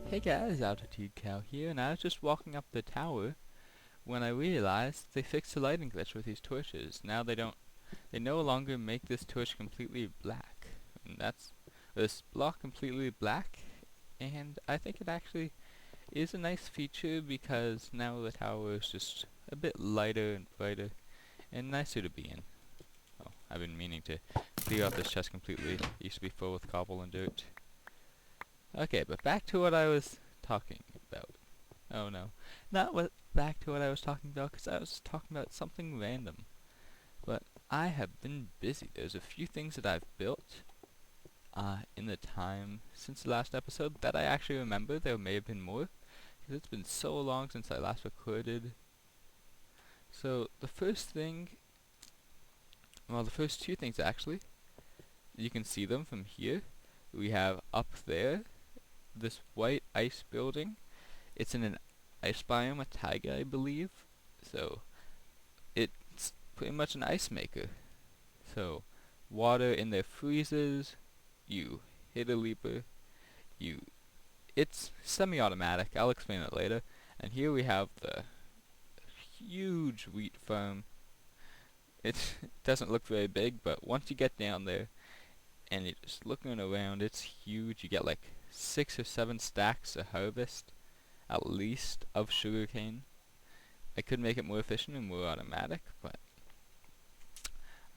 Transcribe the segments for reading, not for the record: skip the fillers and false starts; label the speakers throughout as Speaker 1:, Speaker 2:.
Speaker 1: Hey guys, AltitudeCow here, and I was just walking up the tower when I realized they fixed the lighting glitch with these torches. Now they no longer make this torch completely black. And that's this block completely black, and I think it actually is a nice feature because now the tower is just a bit lighter and brighter and nicer to be in. Oh, I've been meaning to clear out this chest completely. It used to be full with cobble and dirt. Okay, but back to what I was talking about. Oh no, back to what I was talking about, because I was talking about something random. But I have been busy. There's a few things that I've built in the time since the last episode that I actually remember. There may have been more, because it's been so long since I last recorded. So the first two things actually, you can see them from here. We have up there this white ice building. It's in an ice biome, a taiga, I believe. So it's pretty much an ice maker. So water in there freezes, you hit a leaper, it's semi-automatic, I'll explain it later. And here we have the huge wheat farm. It doesn't look very big, but once you get down there and you're just looking around, it's huge. You get like 6 or 7 stacks a harvest, at least, of sugarcane. I could make it more efficient and more automatic, but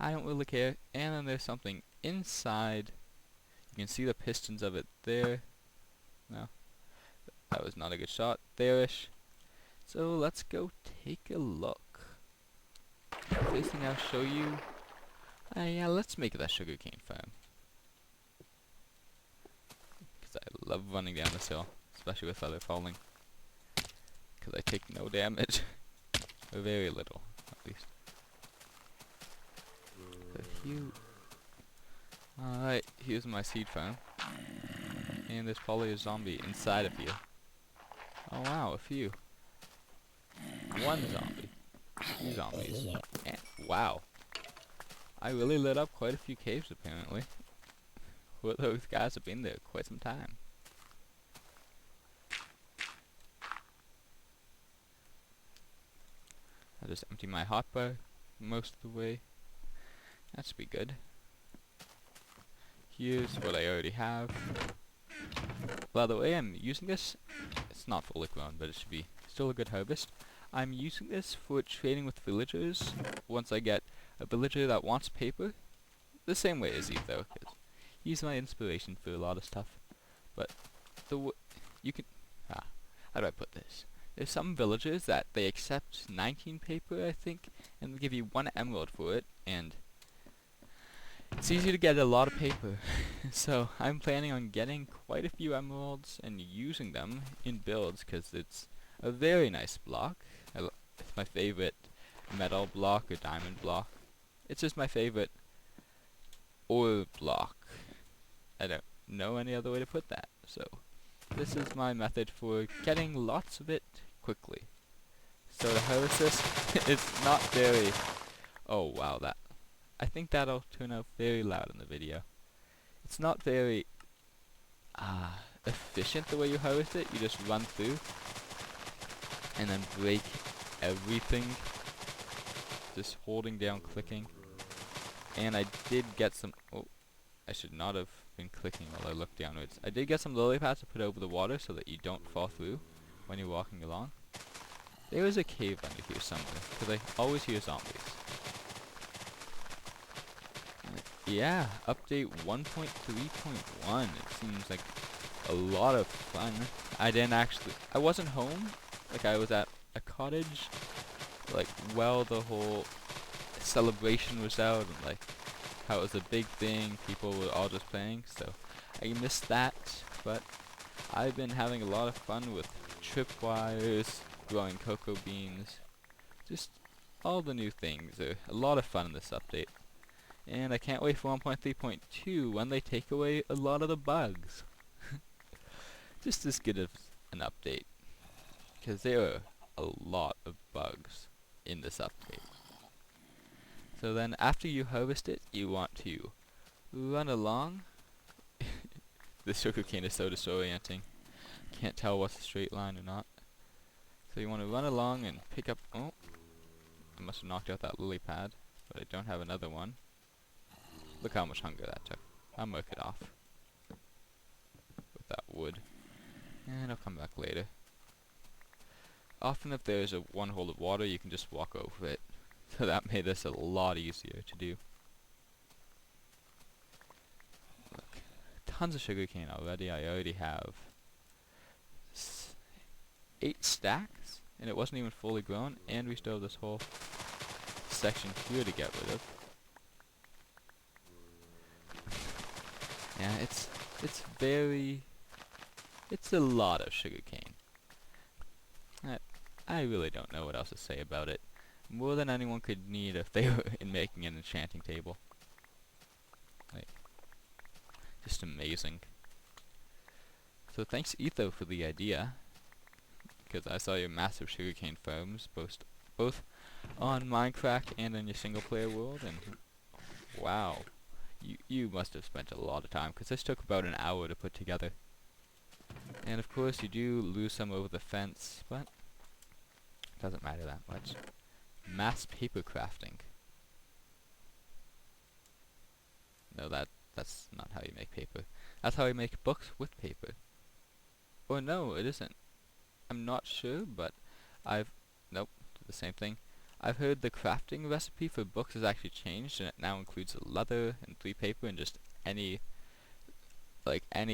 Speaker 1: I don't really care. And then there's something inside. You can see the pistons of it there. No, that was not a good shot. There-ish. So let's go take a look. First thing I'll show you. Yeah, let's make that sugarcane farm. Because I love running down this hill, especially with other falling. Because I take no damage. Or very little, at least. So alright, here's my seed farm. And there's probably a zombie inside of here. Oh wow, a few. One zombie. 2 zombies. And wow. I really lit up quite a few caves apparently. Those guys have been there quite some time. I'll just empty my hotbar most of the way. That should be good. Here's what I already have. By the way, I'm using this. It's not fully grown, but it should be still a good harvest. I'm using this for trading with villagers. Once I get a villager that wants paper, the same way as Eve though, because he's my inspiration for a lot of stuff. But you can how do I put this? There's some villagers that they accept 19 paper, I think, and they give you 1 emerald for it, and it's easy to get a lot of paper. So I'm planning on getting quite a few emeralds and using them in builds, because it's a very nice block. It's my favorite metal block or diamond block. It's just my favorite ore block. I don't know any other way to put that. So this is my method for getting lots of it quickly. So to harvest this, it's not very... Oh wow, I think that'll turn out very loud in the video. It's not very efficient the way you harvest it. You just run through and then break everything, just holding down clicking. And I did get some... Oh, I should not have been clicking while I looked downwards. I did get some lily pads to put over the water so that you don't fall through when you're walking along. There is a cave under here somewhere, because I always hear zombies. Yeah, update 1.3.1. It seems like a lot of fun. I wasn't home. Like, I was at a cottage, like, while the whole celebration was out, and like, how it was a big thing, people were all just playing, so I missed that, but I've been having a lot of fun with tripwires, growing cocoa beans, just all the new things. Are a lot of fun in this update. And I can't wait for 1.3.2 when they take away a lot of the bugs. Just as good as an update, because there are a lot of bugs in this update. So then after you harvest it, you want to run along. The sugarcane is so disorienting. Can't tell what's a straight line or not. So you want to run along and pick up... Oh, I must have knocked out that lily pad, but I don't have another one. Look how much hunger that took. I'll mark it off with that wood, and I'll come back later. Often if there's a one hole of water, you can just walk over it. So that made this a lot easier to do. Look, tons of sugarcane already. I already have 8 stacks, and it wasn't even fully grown, and we still have this whole section here to get rid of. Yeah, it's a lot of sugarcane. I really don't know what else to say about it. More than anyone could need if they were in making an enchanting table. Like, just amazing. So thanks Etho for the idea, because I saw your massive sugarcane farms both on Minecraft and in your single player world, and wow, you must have spent a lot of time, because this took about an hour to put together. And of course you do lose some over the fence, but it doesn't matter that much. Mass paper crafting. No, that's not how you make paper. That's how you make books with paper. Or no, it isn't. I'm not sure, but nope, the same thing. I've heard the crafting recipe for books has actually changed, and it now includes leather and 3 paper in just any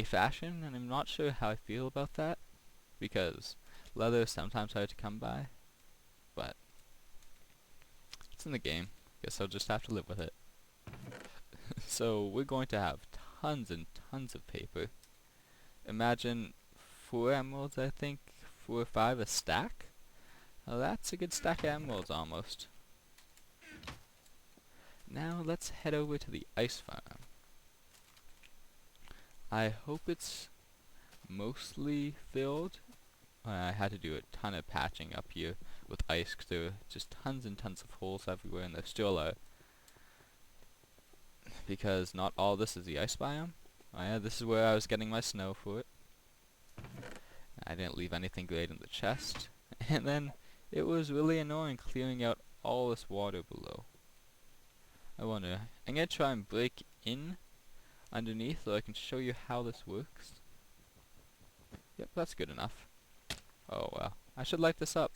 Speaker 1: fashion, and I'm not sure how I feel about that, because leather is sometimes hard to come by, but it's in the game. Guess I'll just have to live with it. So we're going to have tons and tons of paper. Imagine 4 emeralds, I think, 4 or 5 a stack. Well, that's a good stack of emeralds almost. Now let's head over to the ice farm. I hope it's mostly filled. I had to do a ton of patching up here with ice, because there were just tons and tons of holes everywhere, and there still are. Because not all this is the ice biome. Oh yeah, this is where I was getting my snow for it. I didn't leave anything great in the chest. And then it was really annoying clearing out all this water below. I wonder, I'm gonna try and break in underneath so I can show you how this works. Yep, that's good enough. Oh well, I should light this up.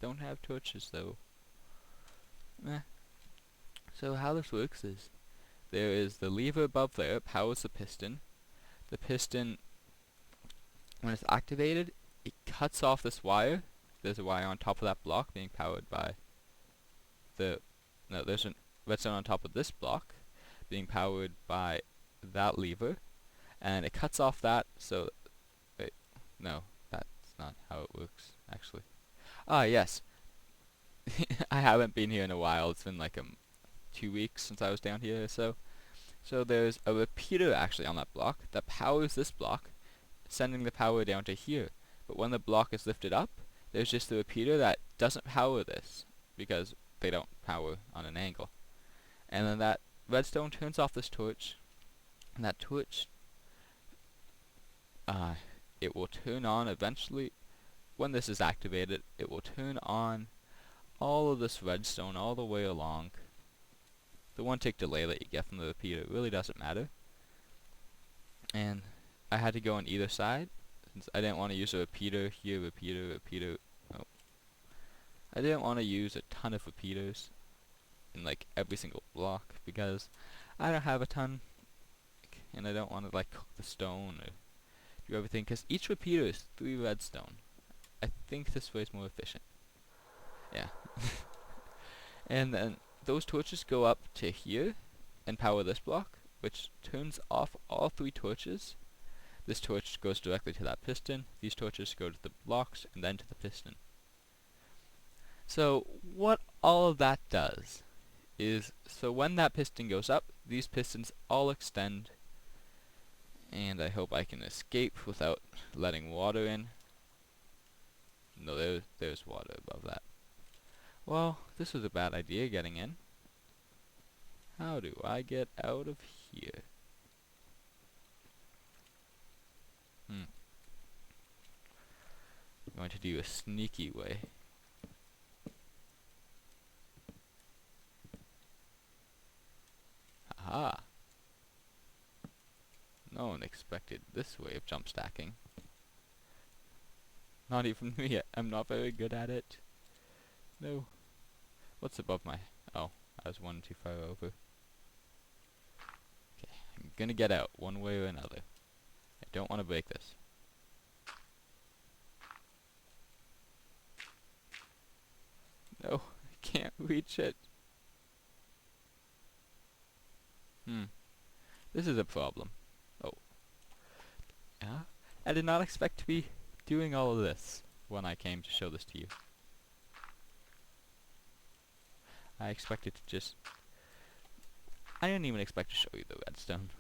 Speaker 1: Don't have torches though. Meh. So how this works is, there is the lever above there, it powers the piston. The piston, when it's activated, it cuts off this wire. There's a wire on top of that block being powered by there's a redstone on top of this block being powered by that lever, and it cuts off that, so wait, no, that's not how it works actually. Ah yes. I haven't been here in a while. It's been like 2 weeks since I was down here or so. So there's a repeater actually on that block that powers this block, sending the power down to here. But when the block is lifted up, there's just the repeater that doesn't power this, because they don't power on an angle. And then that redstone turns off this torch, and that torch, it will turn on eventually. When this is activated, it will turn on all of this redstone all the way along. The 1 tick delay that you get from the repeater really doesn't matter. And I had to go on either side, since I didn't want to use a repeater here, repeater. Oh. I didn't want to use a ton of repeaters in like every single block, because I don't have a ton, and I don't want to like cook the stone or do everything, because each repeater is 3 redstone. I think this way is more efficient. Yeah. And then those torches go up to here and power this block, which turns off all 3 torches. This torch goes directly to that piston. These torches go to the blocks and then to the piston. So what all of that does is, so when that piston goes up, these pistons all extend, and I hope I can escape without letting water in. No, there's water above that. Well, this was a bad idea getting in. How do I get out of here? to do a sneaky way. Aha! No one expected this way of jump stacking. Not even me. I'm not very good at it. No. What's above my... Oh, I was one too far over. Okay, I'm gonna get out one way or another. I don't want to break this. No, I can't reach it. This is a problem. Oh. Yeah? I did not expect to be doing all of this when I came to show this to you. I expected to just... I didn't even expect to show you the redstone.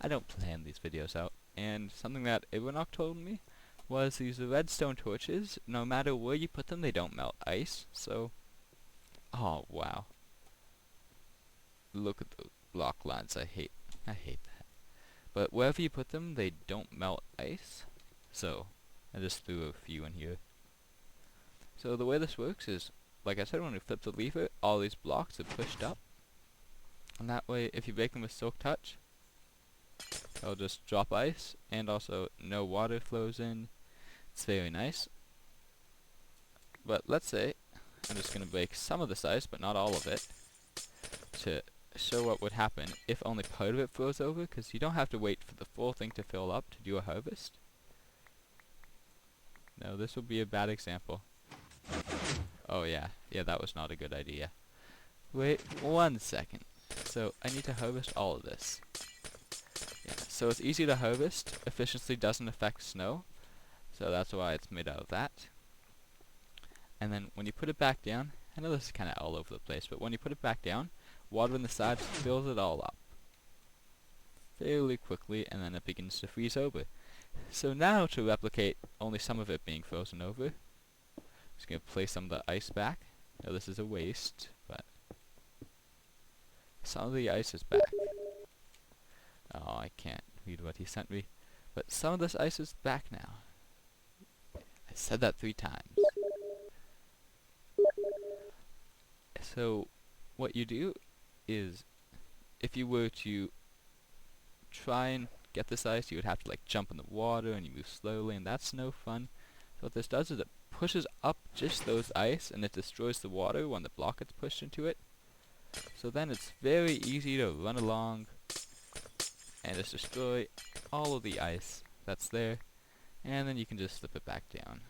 Speaker 1: I don't plan these videos out. And something that Ivanok told me was these redstone torches, no matter where you put them, they don't melt ice. So... Oh, wow. Look at the block lines. I hate that. But wherever you put them, they don't melt ice. So, I just threw a few in here. So the way this works is, like I said, when you flip the lever, all these blocks are pushed up. And that way, if you break them with Silk Touch, it'll just drop ice, and also no water flows in. It's very nice. But let's say, I'm just going to break some of this ice, but not all of it, to show what would happen if only part of it flows over, because you don't have to wait for the full thing to fill up to do a harvest. No, this will be a bad example. Oh yeah, that was not a good idea. Wait 1 second. So I need to harvest all of this. Yeah, so it's easy to harvest. Efficiency doesn't affect snow, so that's why it's made out of that. And then when you put it back down, I know this is kind of all over the place, but when you put it back down, water on the sides fills it all up fairly quickly, and then it begins to freeze over. So now to replicate only some of it being frozen over, I'm just going to place some of the ice back. Now this is a waste, but some of the ice is back. Oh, I can't read what he sent me. But some of this ice is back now. I said that 3 times. So, what you do is, if you were to try and get this ice, you would have to like jump in the water and you move slowly, and that's no fun. So what this does is it pushes up just those ice, and it destroys the water when the block gets pushed into it. So then it's very easy to run along and just destroy all of the ice that's there, and then you can just slip it back down.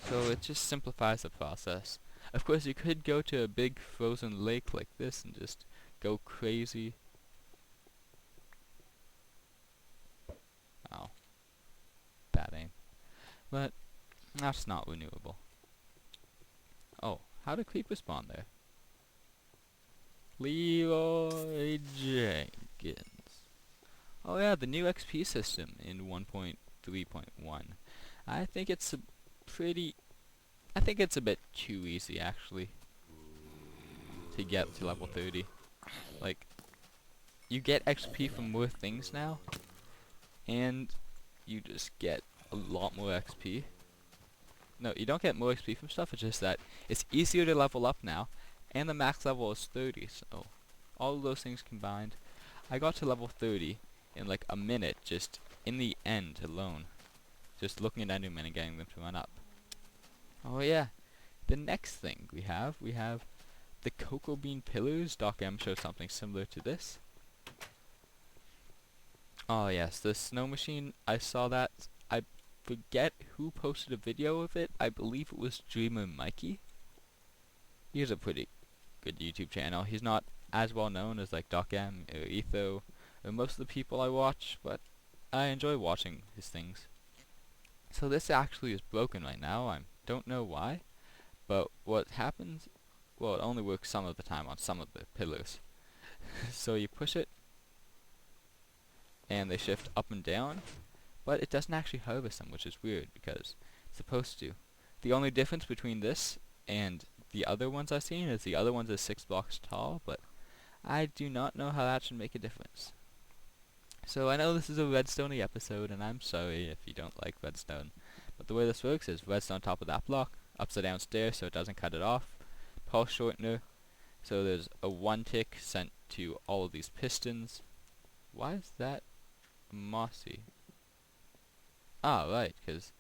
Speaker 1: So it just simplifies the process. Of course, you could go to a big frozen lake like this and just go crazy. Oh. Bad aim. But that's not renewable. Oh, how did creepers spawn there? Leroy Jenkins. Oh yeah, the new XP system in 1.3.1. I think it's a bit too easy actually to get to level 30. Like, you get XP from more things now, and you just get a lot more XP. No, you don't get more XP from stuff, it's just that it's easier to level up now, and the max level is 30, so all of those things combined, I got to level 30 in like a minute, just in the end alone. Just looking at Endermen and getting them to run up. Oh yeah, the next thing we have the cocoa bean pillars. Doc M shows something similar to this. Oh yes, the snow machine, I saw that. I forget who posted a video of it. I believe it was Dreamer Mikey. He has a pretty good YouTube channel. He's not as well known as like Doc M or Etho or most of the people I watch, but I enjoy watching his things. So this actually is broken right now. I don't know why, but what happens, well, it only works some of the time on some of the pillars. So you push it, and they shift up and down, but it doesn't actually harvest them, which is weird, because it's supposed to. The only difference between this and the other ones I've seen is the other ones are 6 blocks tall, but I do not know how that should make a difference. So I know this is a redstone-y episode, and I'm sorry if you don't like redstone, But the way this works is redstone on top of that block, upside down stairs so it doesn't cut it off, pulse shortener, so there's a 1 tick sent to all of these pistons. Why is that mossy? Ah, right, because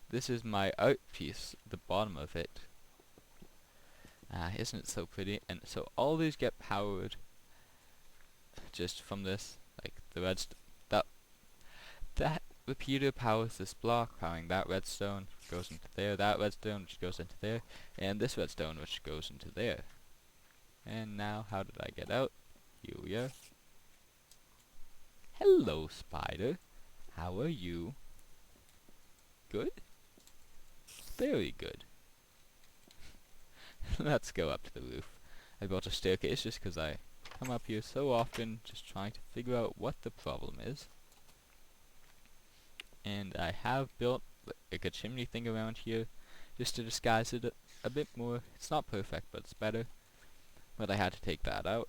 Speaker 1: this is my art piece, the bottom of it. Ah, isn't it so pretty? And so all these get powered just from this, like the that repeater powers this block, powering that redstone, goes into there, that redstone which goes into there, and this redstone which goes into there. And now, how did I get out? Here we are. Hello, spider. How are you? Good? Very good. Let's go up to the roof. I built a staircase just because I come up here so often just trying to figure out what the problem is. And I have built like a chimney thing around here just to disguise it a bit more. It's not perfect, but it's better. But I had to take that out.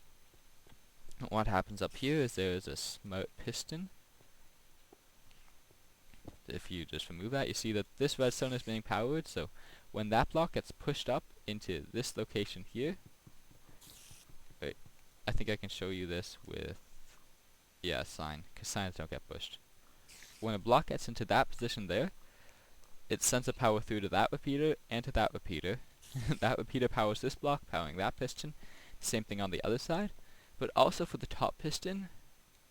Speaker 1: What happens up here is there is a smart piston. If you just remove that, you see that this redstone is being powered, so when that block gets pushed up into this location here, wait, I think I can show you this with, yeah, a sign, because signs don't get pushed. When a block gets into that position there, it sends a power through to that repeater and to that repeater. That repeater powers this block, powering that piston. Same thing on the other side. But also for the top piston,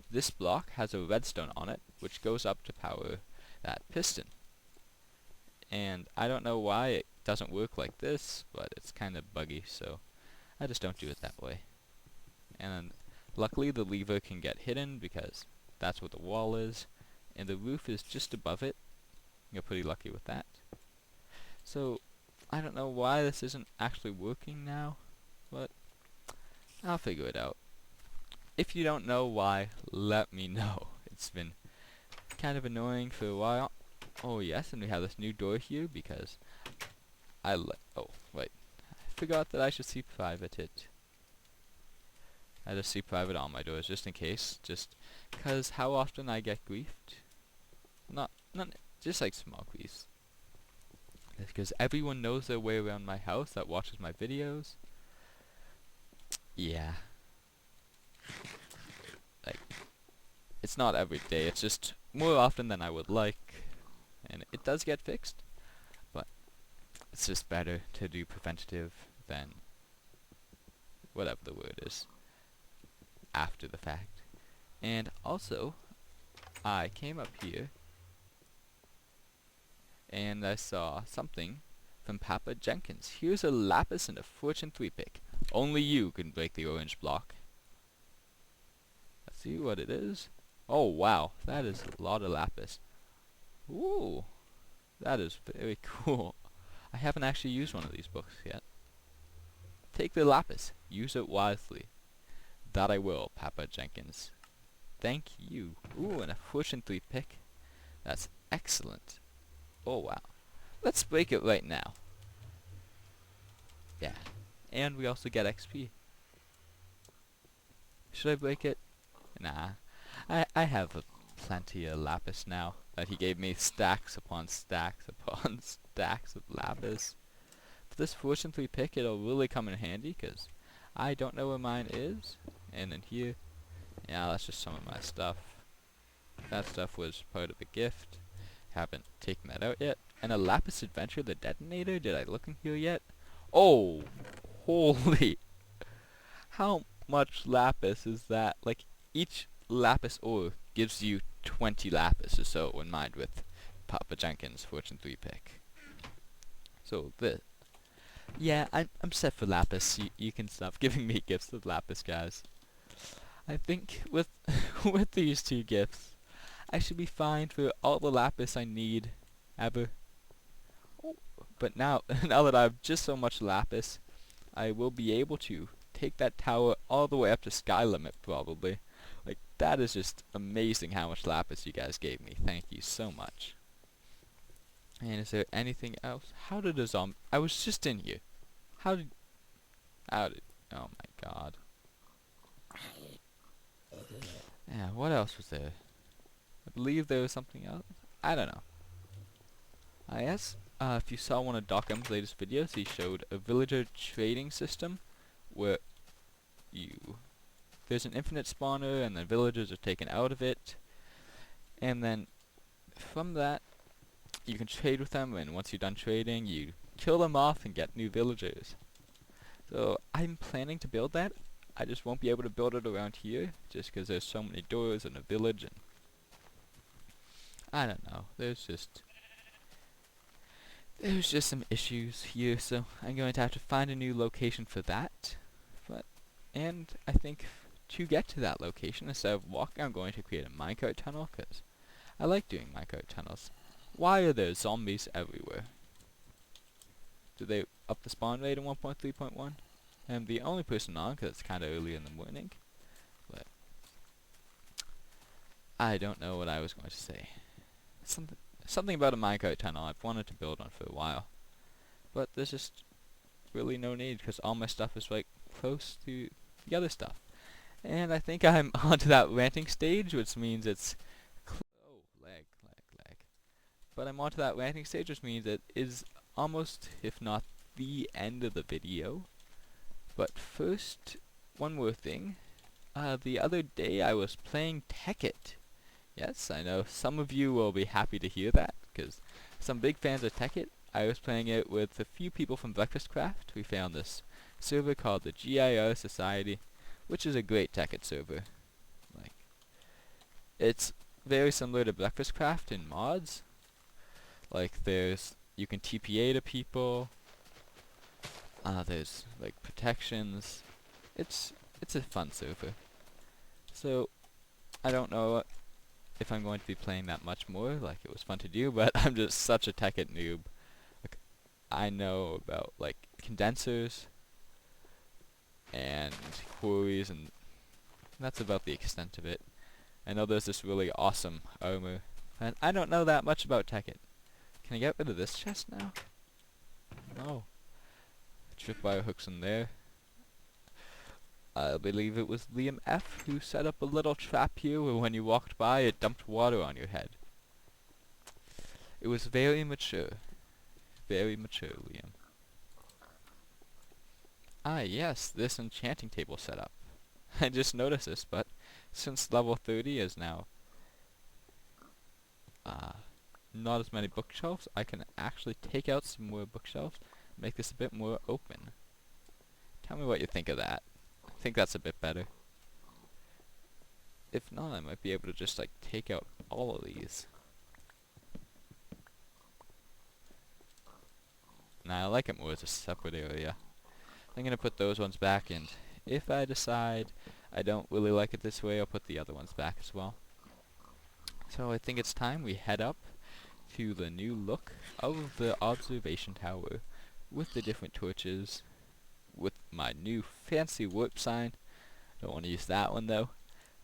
Speaker 1: this block has a redstone on it, which goes up to power that piston. And I don't know why it doesn't work like this, but it's kind of buggy, so I just don't do it that way. And then, luckily the lever can get hidden because that's where the wall is, and the roof is just above it. You're pretty lucky with that. So, I don't know why this isn't actually working now, but I'll figure it out. If you don't know why, let me know. It's been kind of annoying for a while. Oh yes, and we have this new door here because oh, wait. I forgot that I should see private it. I just see private on my doors just in case. Just because how often I get griefed. Not just like small griefs. Because everyone knows their way around my house that watches my videos. Yeah. Like, it's not every day, it's just more often than I would like. And it does get fixed, but it's just better to do preventative than whatever the word is after the fact. And also, I came up here and I saw something from Papa Jenkins. Here's a lapis and a fortune 3 pick. Only you can break the orange block. Let's see what it is. Oh wow, that is a lot of lapis. Ooh, that is very cool. I haven't actually used one of these books yet. Take the lapis, use it wisely. That I will, Papa Jenkins. Thank you. Ooh, and a fortune 3 pick. That's excellent. Oh wow. Let's break it right now. Yeah. And we also get XP. Should I break it? Nah. I have plenty of lapis now. That he gave me stacks upon stacks upon stacks of lapis. For this fortune 3 pick, it'll really come in handy, because I don't know where mine is. And in here, yeah, that's just some of my stuff. That stuff was part of a gift. Haven't taken that out yet. And a lapis adventure, the detonator, did I look in here yet? Oh, holy. How much lapis is that? Like, each lapis ore gives you 20 lapis or so when mined with Papa Jenkins fortune 3 pick. So yeah, I'm set for lapis. You can stop giving me gifts of lapis, guys. I think with with these 2 gifts, I should be fine for all the lapis I need ever. Oh, but now that I have just so much lapis, I will be able to take that tower all the way up to sky limit probably. Like, that is just amazing how much lapis you guys gave me. Thank you so much. And is there anything else? How did a zombie... I was just in here. How did... Oh my god. Yeah, what else was there? I believe there was something else. I don't know. Yes, if you saw one of Doc M's latest videos, he showed a villager trading system where there's an infinite spawner and then villagers are taken out of it, and then from that you can trade with them, and once you're done trading you kill them off and get new villagers. So I'm planning to build that. I just won't be able to build it around here just because there's so many doors in a village, and I don't know, there's just some issues here, so I'm going to have to find a new location for that. And I think to get to that location, instead of walking, I'm going to create a minecart tunnel, because I like doing minecart tunnels. Why are there zombies everywhere? Do they up the spawn rate in 1.3.1? I'm the only person on, because it's kind of early in the morning. But I don't know what I was going to say. Something about a minecart tunnel I've wanted to build on for a while. But there's just really no need, because all my stuff is right close to the other stuff. And I think I'm onto that ranting stage, which means it's oh, lag. But I'm onto that ranting stage, which means it is almost, if not the end of the video. But first, one more thing. The other day I was playing Tekkit. Yes, I know some of you will be happy to hear that, because some big fans of Tekkit. I was playing it with a few people from BreakfastCraft. We found this server called the GIR Society, which is a great Tekkit server. Like, it's very similar to BreakfastCraft in mods. Like, you can TPA to people. There's like protections. It's a fun server. So I don't know if I'm going to be playing that much more. Like, it was fun to do, but I'm just such a Tekkit noob. Like, I know about like condensers and quarries, and that's about the extent of it. I know there's this really awesome armor, and I don't know that much about Tekkit. Can I get rid of this chest now? No. Tripwire hooks in there. I believe it was Liam F. who set up a little trap here where when you walked by it dumped water on your head. It was very mature. Very mature, Liam. Yes, this enchanting table setup. I just noticed this, but since level 30 is now not as many bookshelves, I can actually take out some more bookshelves, make this a bit more open. Tell me what you think of that. I think that's a bit better. If not, I might be able to just like take out all of these. Nah, I like it more as a separate area. I'm gonna put those ones back, and if I decide I don't really like it this way, I'll put the other ones back as well. So I think it's time we head up to the new look of the observation tower with the different torches, with my new fancy warp sign. Don't want to use that one though.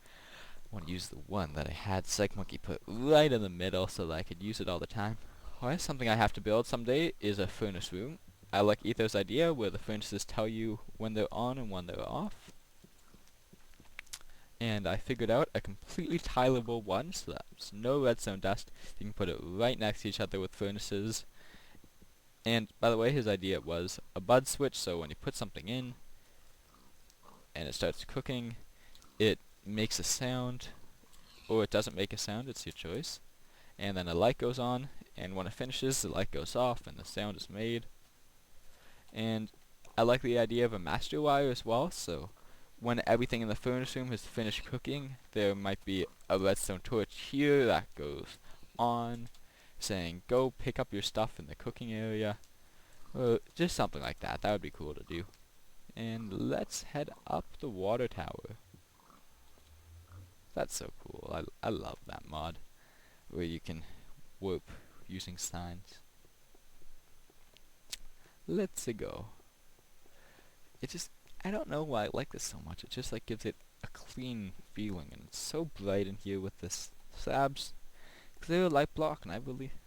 Speaker 1: I want to use the one that I had PsychMonkey put right in the middle so that I could use it all the time. Alright, something I have to build someday is a furnace room. I like Ether's idea where the furnaces tell you when they're on and when they're off. And I figured out a completely tileable one, so that's no redstone dust. You can put it right next to each other with furnaces. And by the way, his idea was a bud switch, so when you put something in and it starts cooking, it makes a sound, or it doesn't make a sound, it's your choice. And then a light goes on, and when it finishes, the light goes off and the sound is made. And I like the idea of a master wire as well, so when everything in the furnace room has finished cooking, there might be a redstone torch here that goes on, saying go pick up your stuff in the cooking area, or just something like that. That would be cool to do. And let's head up the water tower. That's so cool. I love that mod where you can warp using signs. Let's go. I don't know why I like this so much. It just like gives it a clean feeling, and it's so bright in here with this slabs. Clear light block, and I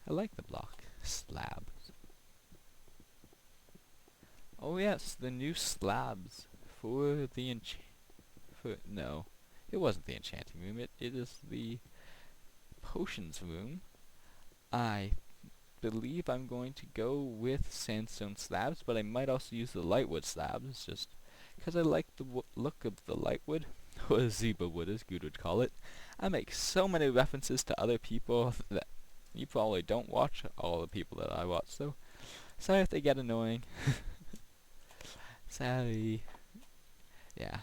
Speaker 1: like the block slabs. Oh yes, the new slabs for the no, it wasn't the enchanting room. It is the potions room. I believe I'm going to go with sandstone slabs, but I might also use the lightwood slabs, just because I like the look of the lightwood, or zebra wood as Good would call it. I make so many references to other people that you probably don't watch all the people that I watch, so sorry if they get annoying. Sorry. Yeah.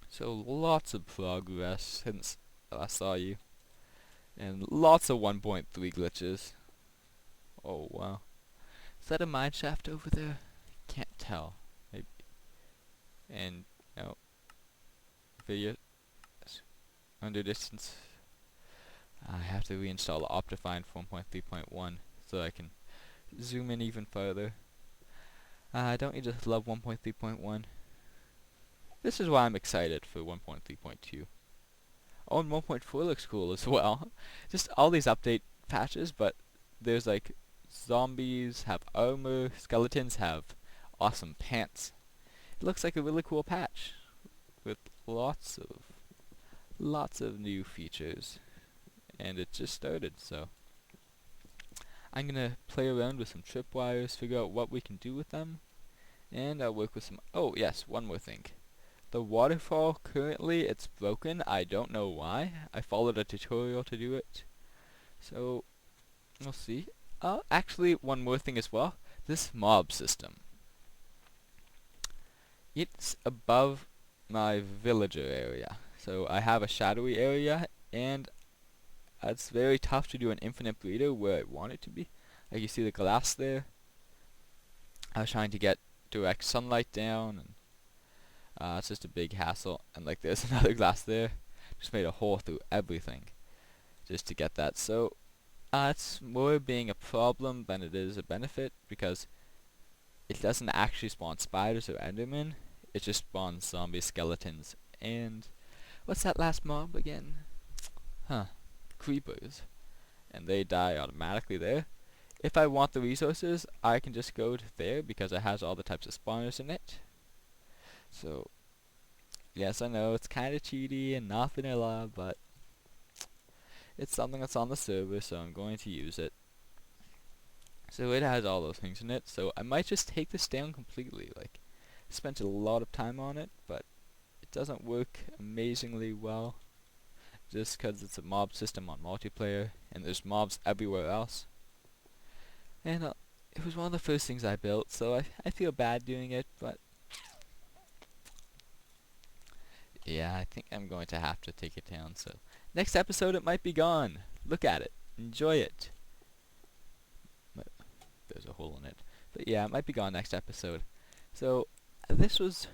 Speaker 1: So lots of progress since I saw you. And lots of 1.3 glitches. Oh wow. Is that a mine shaft over there? Can't tell. Maybe. And no. Video under distance. I have to reinstall Optifine 1.3.1 so I can zoom in even further. Don't you just love 1.3.1? This is why I'm excited for 1.3.2. Oh, and 1.4 looks cool as well. Just all these update patches, but there's like zombies have armor, skeletons have awesome pants. It looks like a really cool patch with lots of new features, and it just started. So I'm gonna play around with some tripwires, figure out what we can do with them, and I'll work with some. Oh yes, one more thing. The waterfall, currently it's broken. I don't know why. I followed a tutorial to do it. So, we'll see. Actually, one more thing as well. This mob system. It's above my villager area. So I have a shadowy area, and it's very tough to do an infinite breeder where I want it to be. Like you see the glass there. I was trying to get direct sunlight down, and it's just a big hassle. And like there's another glass there. Just made a hole through everything just to get that. So it's more being a problem than it is a benefit, because it doesn't actually spawn spiders or endermen. It just spawns zombie skeletons. And what's that last mob again? Creepers. And they die automatically there. If I want the resources, I can just go to there because it has all the types of spawners in it. So, yes, I know it's kind of cheaty and not vanilla, but it's something that's on the server, so I'm going to use it. So it has all those things in it, so I might just take this down completely. Like, I spent a lot of time on it, but it doesn't work amazingly well, just because it's a mob system on multiplayer, and there's mobs everywhere else. And it was one of the first things I built, so I feel bad doing it, but yeah, I think I'm going to have to take it down. So next episode it might be gone. Look at it. Enjoy it. There's a hole in it. But yeah, it might be gone next episode. So this was...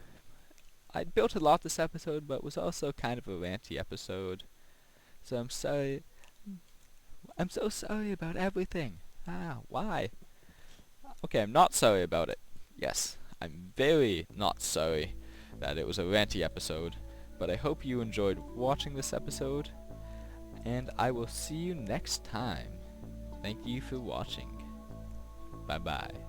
Speaker 1: I built a lot this episode, but it was also kind of a ranty episode. So I'm sorry. I'm so sorry about everything. Why? Okay, I'm not sorry about it. Yes, I'm very not sorry that it was a ranty episode. But I hope you enjoyed watching this episode, and I will see you next time. Thank you for watching. Bye bye.